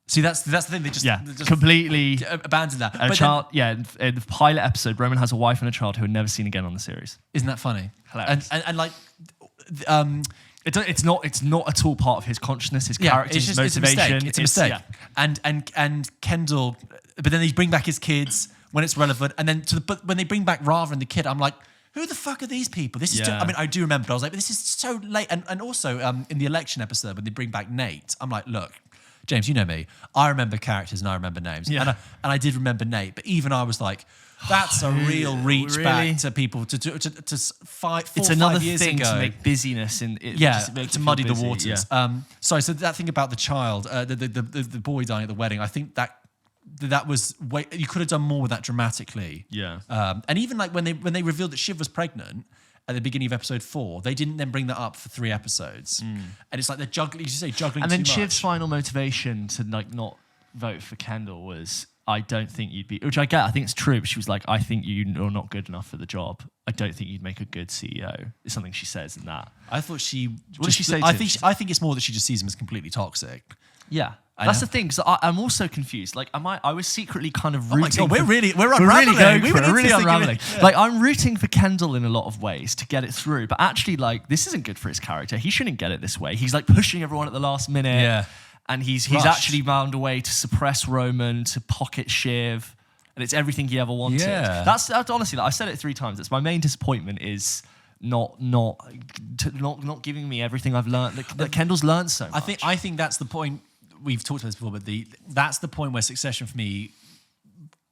See, that's the thing. They just completely abandon that. A child. In the pilot episode, Roman has a wife and a child who are never seen again on the series. Isn't that funny? Hilarious. And like, it's not at all part of his consciousness, his character, his motivation. It's a mistake. And Kendall, but then they bring back his kids when it's relevant, and then but when they bring back Rava and the kid, I'm like, who the fuck are these people? This is I mean, I do remember, but I was like, but this is so late. And also in the election episode, when they bring back Nate, I'm like, look, James, you know me. I remember characters and I remember names. Yeah. And I did remember Nate, but even I was like, that's a real reach back to people to 4 or 5 years ago. It's another thing to make busyness in it. To muddy the waters. Yeah. So that thing about the child, the boy dying at the wedding, I think that was you could have done more with that dramatically. Yeah. And even like when they revealed that Shiv was pregnant at the beginning of episode 4, they didn't then bring that up for 3 episodes. And it's like they're juggling. You say juggling. And then too Shiv's much. final motivation to like not vote for Kendall was I don't think you'd be, which I get, I think it's true, but she was like, I think you're not good enough for the job. I don't think you'd make a good CEO. It's something she says in that. I thought she... What did she say? I think it's more that she just sees him as completely toxic. Yeah. That's the thing, because I'm also confused. Like, I was secretly kind of Oh my rooting. God, we're unraveling. We're really going We for it. were We're really into this unraveling. thing. Yeah. Like, I'm rooting for Kendall in a lot of ways to get it through, but actually, like, this isn't good for his character. He shouldn't get it this way. He's like pushing everyone at the last minute. Yeah. And he's Rushed. actually found a way to suppress Roman, to pocket Shiv, and it's everything he ever wanted. Yeah. That's honestly, like, I said it 3 times. It's my main disappointment is not giving me everything I've learned. That Kendall's learned so much. I think that's the point. We've talked about this before, but that's the point where Succession for me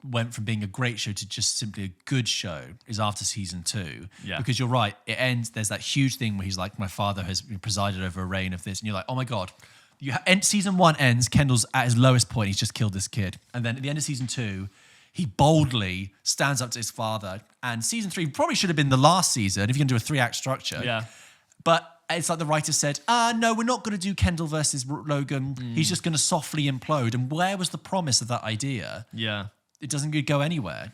went from being a great show to just simply a good show is after season 2. Yeah. Because you're right, it ends, there's that huge thing where he's like, my father has presided over a reign of this. And you're like, oh my God. Season 1 ends, Kendall's at his lowest point, he's just killed this kid. And then at the end of season 2, he boldly stands up to his father. And season 3 probably should have been the last season if you're going to do a 3-act structure. Yeah. But it's like the writer said, no, we're not going to do Kendall versus Logan. He's just going to softly implode. And where was the promise of that idea? Yeah. It doesn't go anywhere.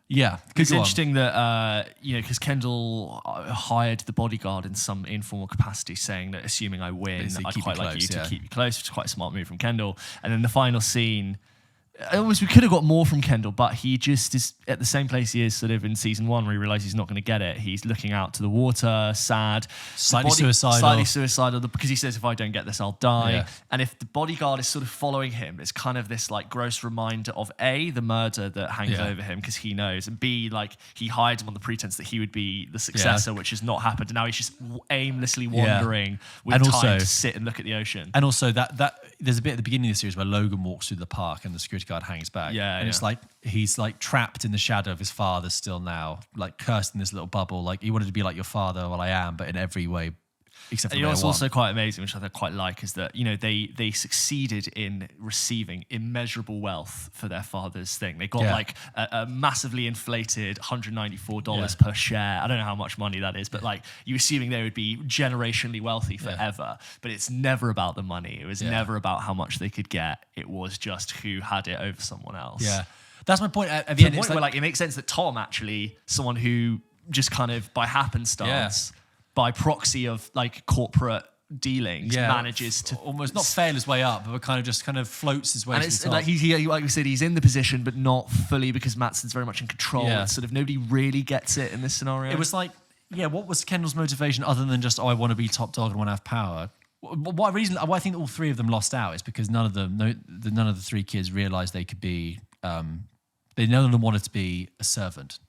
Yeah. It's Go on. interesting that, because Kendall hired the bodyguard in some informal capacity, saying that assuming I win, Basically, I'd keep quite you like close, you to yeah. keep you close, which is quite a smart move from Kendall. And then the final scene, we could have got more from Kendall, but he just is at the same place he is sort of in season 1 where he realizes he's not going to get it. He's looking out to the water, sad. Slightly suicidal. Slightly suicidal because he says, if I don't get this, I'll die. Yeah. And if the bodyguard is sort of following him, it's kind of this like gross reminder of A, the murder that hangs over him because he knows, and B, like he hides him on the pretense that he would be the successor, which has not happened. And now he's just aimlessly wandering with And time also- to sit and look at the ocean. And also that there's a bit at the beginning of the series where Logan walks through the park and the security guard hangs back. Yeah, and it's like he's like trapped in the shadow of his father still now, like cursed in this little bubble. Like he wanted to be like your father, well I am, but in every way except for And the way I what's want. also quite amazing, which I quite like, is that they succeeded in receiving immeasurable wealth for their father's thing. They got like a massively inflated $194 per share. I don't know how much money that is, but like you assuming they would be generationally wealthy forever. But it's never about the money. It was never about how much they could get. It was just who had it over someone else. Yeah, that's my point. At the To end, the it's point where like it makes sense that Tom actually someone who just kind of by happenstance. By proxy of like corporate dealings, manages to almost not fail his way up, but kind of floats his way. and to it's the top. like like we said, he's in the position, but not fully because Matsson's very much in control. Yeah. It's sort of nobody really gets it in this scenario. It was like, what was Kendall's motivation other than just, I want to be top dog and want to have power? Why I think all 3 of them lost out is because none of the 3 kids realized they could be. None of them wanted to be a servant.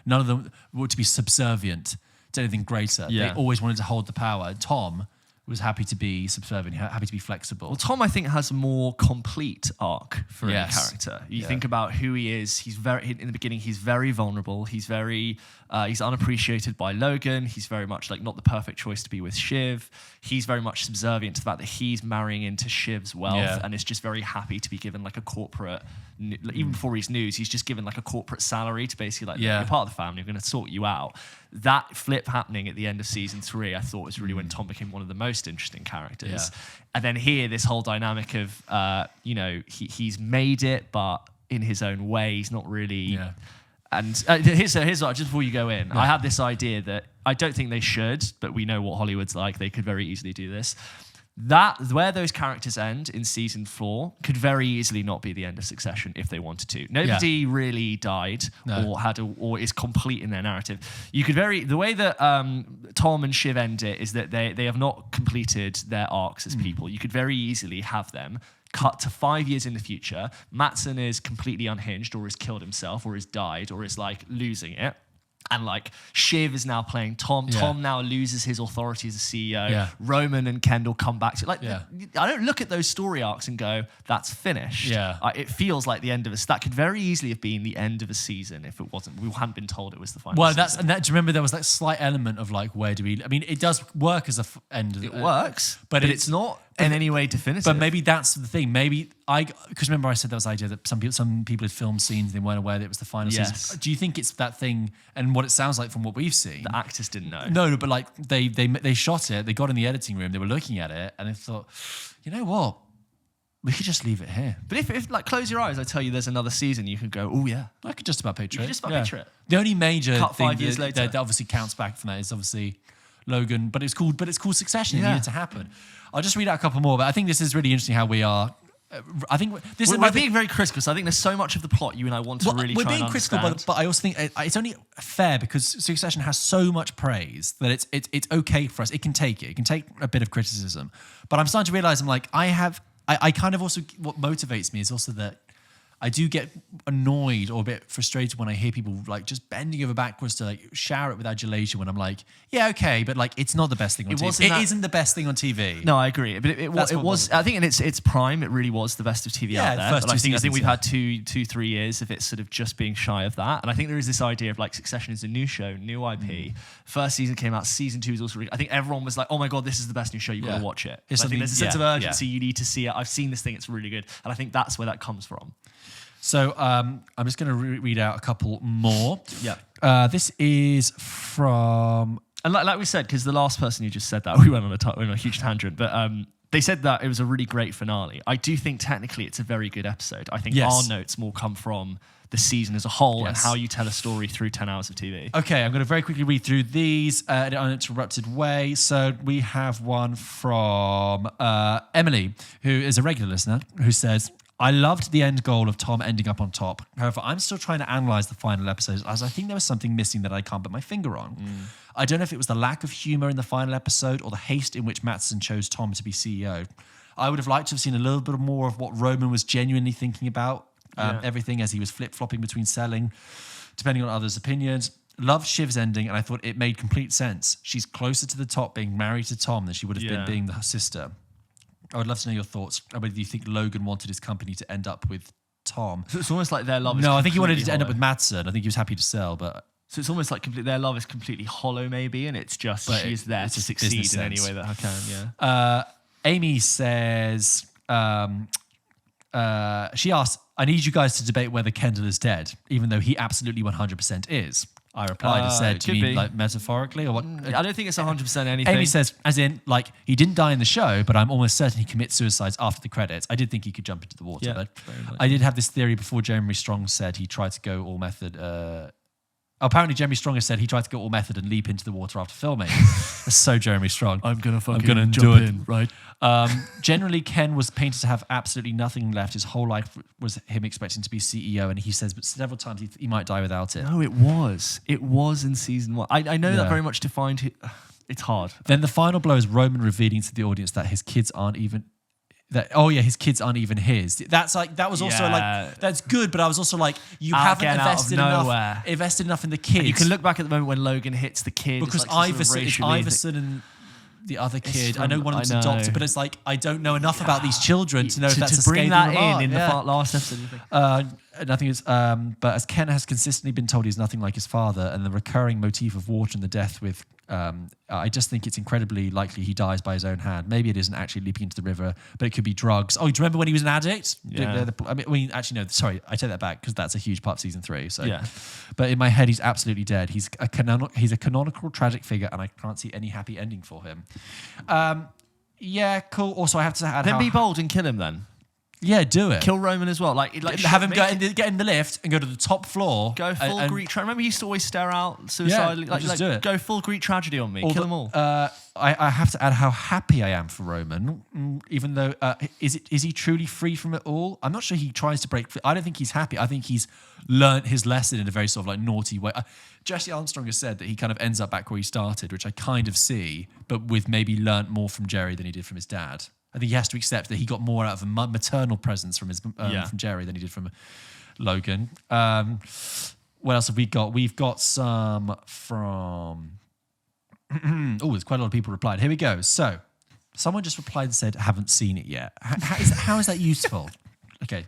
None of them wanted to be subservient to anything greater. Yeah. They always wanted to hold the power. Tom was happy to be subservient, happy to be flexible. Well, Tom, I think, has a more complete arc for any character. You think about who he is. He's in the beginning, he's very vulnerable. He's he's unappreciated by Logan. He's very much like not the perfect choice to be with Shiv. He's very much subservient to the fact that he's marrying into Shiv's wealth and is just very happy to be given like a corporate, even before he's news, he's just given like a corporate salary to basically like, you're part of the family, we're going to sort you out. That flip happening at the end of season 3, I thought was really when Tom became one of the most interesting characters. Yeah. And then here, this whole dynamic of, he's made it, but in his own way, he's not really. Yeah. And here's what, just before you go in, I have this idea that I don't think they should, but we know what Hollywood's like. They could very easily do this. That where those characters end in season 4 could very easily not be the end of Succession if they wanted to. Nobody really died or is complete in their narrative. You could the way that Tom and Shiv end it is that they have not completed their arcs as people. You could very easily have them cut to 5 years in the future. Matsson is completely unhinged or has killed himself or has died or is like losing it. And like Shiv is now playing Tom. Yeah. Tom now loses his authority as a CEO. Yeah. Roman and Kendall come back to I don't look at those story arcs and go, that's finished. Yeah. It feels like the end of that could very easily have been the end of a season if it wasn't. We hadn't been told it was the final season. Do you remember there was that slight element of like, where do we? I mean, it does work as a end. It works, but it's not in any way definitive. But maybe that's the thing. Maybe because remember I said there was the idea that some people had filmed scenes, they weren't aware that it was the final season. Do you think it's that thing? And what it sounds like from what we've seen, the actors didn't know. No, but like they shot it. They got in the editing room. They were looking at it, and they thought, you know what? We could just leave it here. But if like close your eyes, I tell you there's another season, you can go, oh yeah. I could just about picture it. You could just about picture it. The only major Cut thing 5 years later. that obviously counts back from that is obviously Logan, but it's called Succession. It needed to happen. I'll just read out a couple more, but I think this is really interesting how we are. I think this is we're being very critical. So I think there's so much of the plot you and I want to really. We're try being and critical, understand. but I also think it's only fair because Succession has so much praise that it's okay for us. It can take it. It can take a bit of criticism. But I'm starting to realize I'm like I kind of also what motivates me is also that I do get annoyed or a bit frustrated when I hear people like just bending over backwards to like shower it with adulation when I'm like, yeah, okay, but like it's not the best thing on TV. It isn't the best thing on TV. No, I agree. But it was. I think in its prime, it really was the best of TV out there. First but I think we've had 3 years of it sort of just being shy of that. And I think there is this idea of like Succession is a new show, new IP. First season came out. Season 2 is also. I think everyone was like, oh my god, this is the best new show. You've got to watch it. I think there's a sense of urgency. You need to see it. I've seen this thing. It's really good. And I think that's where that comes from. So I'm just going to read out a couple more. Yeah. This is from... And like we said, because the last person who just said that, we went on a huge tangent, but they said that it was a really great finale. I do think technically it's a very good episode. I think our notes more come from the season as a whole and how you tell a story through 10 hours of TV. Okay, I'm going to very quickly read through these in an uninterrupted way. So we have one from Emily, who is a regular listener, who says... I loved the end goal of Tom ending up on top. However, I'm still trying to analyse the final episode as I think there was something missing that I can't put my finger on. I don't know if it was the lack of humour in the final episode or the haste in which Matheson chose Tom to be CEO. I would have liked to have seen a little bit more of what Roman was genuinely thinking about everything as he was flip-flopping between selling, depending on others' opinions. Loved Shiv's ending, and I thought it made complete sense. She's closer to the top being married to Tom than she would have been being her sister. I would love to know your thoughts. Whether you think Logan wanted his company to end up with Tom. So it's almost like their love is I think he wanted it to end up with Matheson. I think he was happy to sell, but... So it's almost like their love is completely hollow maybe, and it's just she is there to succeed in any way that I can, Amy says... she asks, I need you guys to debate whether Kendall is dead, even though he absolutely 100% is. I replied and said, do you mean like metaphorically or what? I don't think it's 100% anything. Amy says, as in, like, he didn't die in the show, but I'm almost certain he commits suicides after the credits. I did think he could jump into the water, but I did have this theory before Jeremy Strong said he tried to go all method. Apparently, Jeremy Strong has said he tried to go all method and leap into the water after filming. That's so Jeremy Strong. I'm gonna jump in, right? Generally, Ken was painted to have absolutely nothing left. His whole life was him expecting to be CEO, and he says, but several times he might die without it. No, it was in season 1. I know that very much defined. It's hard. Then the final blow is Roman revealing to the audience that his kids aren't even. His kids aren't even his. That's like that was also like that's good, but I was also like you haven't invested enough in the kids. And you can look back at the moment when Logan hits the kid because it's Iverson and the other kid. I know one of them's adopted, but it's like I don't know enough about these children to know if that's to bring that in the last episode. Nothing is, but as Ken has consistently been told, he's nothing like his father, and the recurring motif of water and the death with. I just think it's incredibly likely he dies by his own hand. Maybe it isn't actually leaping into the river, but it could be drugs. Oh, do you remember when he was an addict? Yeah. Actually, no. Sorry, I take that back because that's a huge part of season 3. So, but in my head, he's absolutely dead. He's a canonical tragic figure, and I can't see any happy ending for him. Cool. Also, I have to add, then be bold and kill him. Then. Yeah, do it. Kill Roman as well. Like have him get in the lift and go to the top floor. Go full Greek tragedy. Remember, he used to always stare out suicidally. Just do it. Go full Greek tragedy on me. Kill them all. I have to add how happy I am for Roman, even though is he truly free from it all? I'm not sure he tries to break free. I don't think he's happy. I think he's learnt his lesson in a very sort of like naughty way. Jesse Armstrong has said that he kind of ends up back where he started, which I kind of see, but with maybe learnt more from Jerry than he did from his dad. I think he has to accept that he got more out of a maternal presence from from Jerry than he did from Logan. What else have we got? We've got some from... there's quite a lot of people replied. Here we go. So, someone just replied and said, haven't seen it yet. How is that useful? Okay.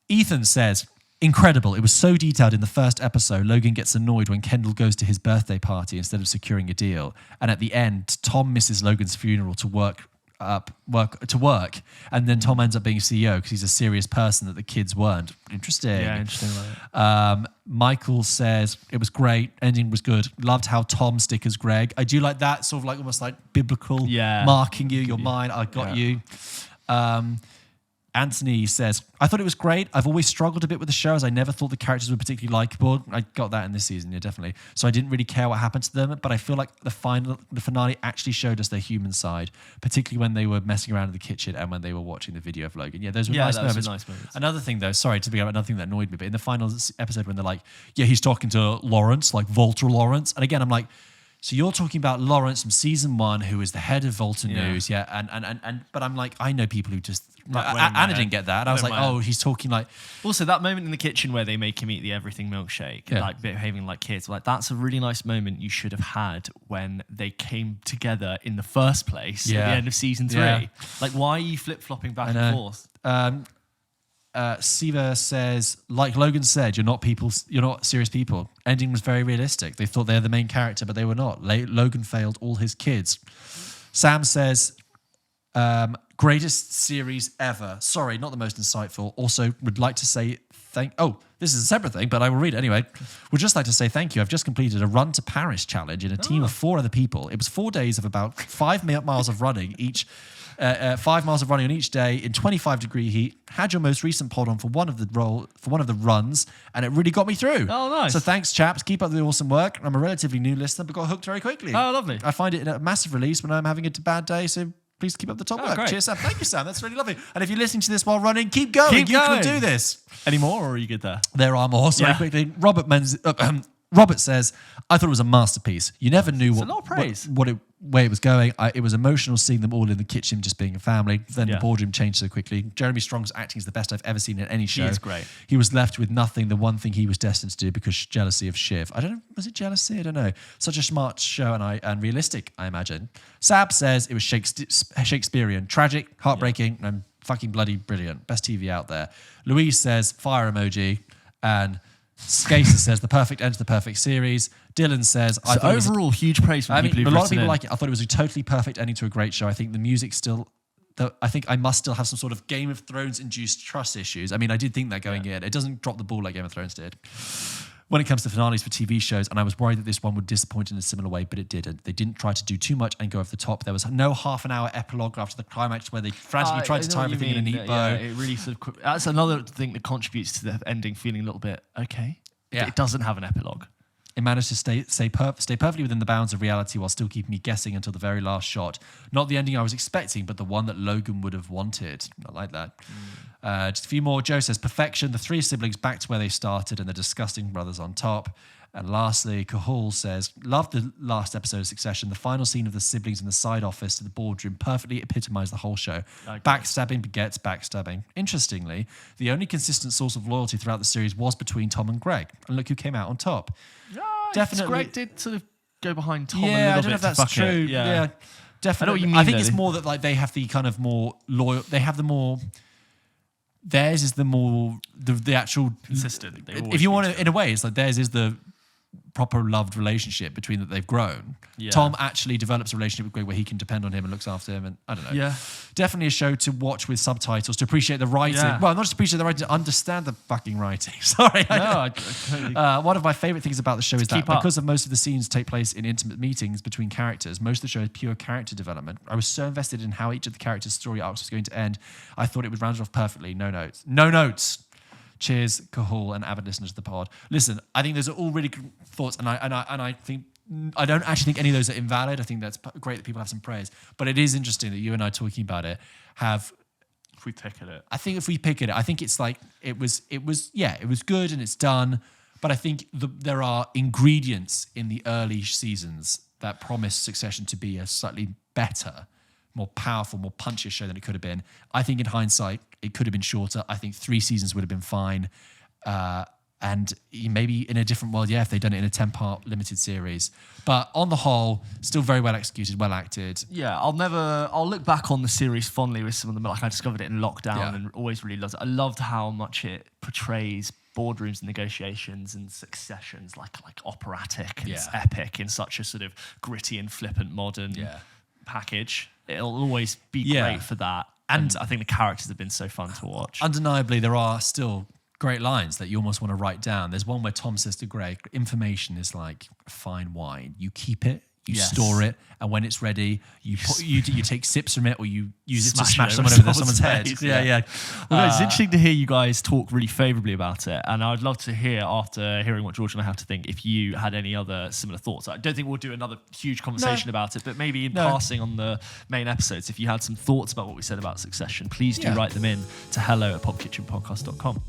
Ethan says, incredible. It was so detailed in the first episode. Logan gets annoyed when Kendall goes to his birthday party instead of securing a deal. And at the end, Tom misses Logan's funeral to work, and then Tom ends up being CEO because he's a serious person that the kids weren't. Interesting. Yeah, interesting. Michael says it was great. Ending was good. Loved how Tom stickers Greg. I do like that sort of like almost like biblical marking you. You're mine. I got you. Anthony says, I thought it was great. I've always struggled a bit with the show as I never thought the characters were particularly likable. I got that in this season, yeah, definitely. So I didn't really care what happened to them, but I feel like the finale actually showed us their human side, particularly when they were messing around in the kitchen and when they were watching the video of Logan. Yeah, those were nice moments. Nice moments. Another thing though, sorry to bring up another thing that annoyed me, but in the final episode when they're like, yeah, he's talking to Lawrence, like Volta Lawrence. And again, I'm like, so you're talking about Lawrence from season 1, who is the head of Volta News, and but I'm like, I know people who just Anna didn't get that. And I was like, oh, he's talking like. Also, that moment in the kitchen where they make him eat the everything milkshake, like behaving like kids, like that's a really nice moment you should have had when they came together in the first place at the end of season 3. Yeah. Like, why are you flip flopping back and forth? Siva says, like Logan said, you're not serious people. Ending was very realistic. They thought they were the main character, but they were not. Logan failed all his kids. Sam says, greatest series ever. Sorry, not the most insightful. Also, would like to say this is a separate thing, but I will read it anyway. Would just like to say thank you. I've just completed a Run to Paris challenge in a team of 4 other people. It was 4 days of about 5 miles of running each. 5 miles of running on each day in 25-degree heat. Had your most recent pod on for one of the runs, and it really got me through. Oh, nice! So thanks, chaps. Keep up the awesome work. I'm a relatively new listener, but got hooked very quickly. Oh, lovely! I find it a massive release when I'm having a bad day. So please keep up the top work. Great. Cheers, Sam. Thank you, Sam. That's really lovely. And if you're listening to this while running, keep going. You can do this. Any more, or are you good there? There are more. Sorry, quickly. Robert says, I thought it was a masterpiece. You never knew where it was going. It was emotional seeing them all in the kitchen just being a family. Then the boardroom changed so quickly. Jeremy Strong's acting is the best I've ever seen in any show. He is great. He was left with nothing, the one thing he was destined to do because jealousy of Shiv. I don't know, was it jealousy? I don't know. Such a smart show and realistic, I imagine. Sab says it was Shakespearean, tragic, heartbreaking, and fucking bloody brilliant. Best TV out there. Louise says fire emoji, and Skater says the perfect end to the perfect series. Dylan says, I thought overall huge praise from people who've a lot of people like it. I thought it was a totally perfect ending to a great show. I think the music still, I think I must still have some sort of Game of Thrones induced trust issues. I mean, I did think that going in. It doesn't drop the ball like Game of Thrones did. When it comes to finales for TV shows, and I was worried that this one would disappoint in a similar way, but it didn't. They didn't try to do too much and go over the top. There was no half-an-hour epilogue after the climax where they frantically tried to tie everything in a neat bow. It really sort of. That's another thing that contributes to the ending feeling a little bit okay. Yeah. It doesn't have an epilogue. It managed to stay perfectly within the bounds of reality while still keeping me guessing until the very last shot. Not the ending I was expecting, but the one that Logan would have wanted. I like that. Just a few more. Joe says, perfection. The 3 siblings back to where they started and the disgusting brothers on top. And lastly, Cahul says, loved the last episode of Succession. The final scene of the siblings in the side office to the boardroom perfectly epitomized the whole show. Backstabbing begets backstabbing. Interestingly, the only consistent source of loyalty throughout the series was between Tom and Greg. And look who came out on top. Definitely. Greg did sort of go behind Tom a little bit. I don't know if that's true. Yeah, definitely. I know what you mean, I think it's more that like they have the kind of more loyal. They have the more. Theirs is the more the actual consistent. If you want to, in a way, it's like theirs is the proper loved relationship between that they've grown. Yeah. Tom actually develops a relationship with Greg where he can depend on him and looks after him, and I don't know. Yeah. Definitely a show to watch with subtitles to appreciate the writing. Yeah. Well, not just appreciate the writing, to understand the fucking writing. Sorry. No, I totally. One of my favorite things about the show is that keep up. because of most of the scenes take place in intimate meetings between characters, most of the show is pure character development. I was so invested in how each of the characters' story arcs was going to end. I thought it would round it off perfectly. No notes. No notes. Cheers, Cahul, and avid listeners to the pod. Listen, I think those are all really good thoughts, and I think I don't actually think any of those are invalid. I think that's great that people have some praise, but it is interesting that you and I talking about it have. If we pick at it, I think if we pick at it, I think it's like it was good and it's done, but I think there are ingredients in the early seasons that promise Succession to be a slightly better, more powerful, more punchier show than it could have been. I think in hindsight, it could have been shorter. I think 3 seasons would have been fine. And maybe in a different world, if they'd done it in a 10-part limited series. But on the whole, still very well executed, well acted. Yeah, I'll look back on the series fondly with some of them. Like I discovered it in lockdown and always really loved it. I loved how much it portrays boardrooms and negotiations and successions like operatic and epic in such a sort of gritty and flippant modern package. It'll always be great for that. And I think the characters have been so fun to watch. Undeniably, there are still great lines that you almost want to write down. There's one where Tom says to Greg, information is like fine wine. You keep it, you Yes. store it, and when it's ready, you take sips from it, or you use it to Smash smash it someone over over someone's head. face, Yeah, yeah. Well, it's interesting to hear you guys talk really favourably about it, and I'd love to hear, after hearing what George and I have to think, if you had any other similar thoughts. I don't think we'll do another huge conversation about it, but maybe in passing on the main episodes, if you had some thoughts about what we said about Succession, please do write them in to hello@popkitchenpodcast.com.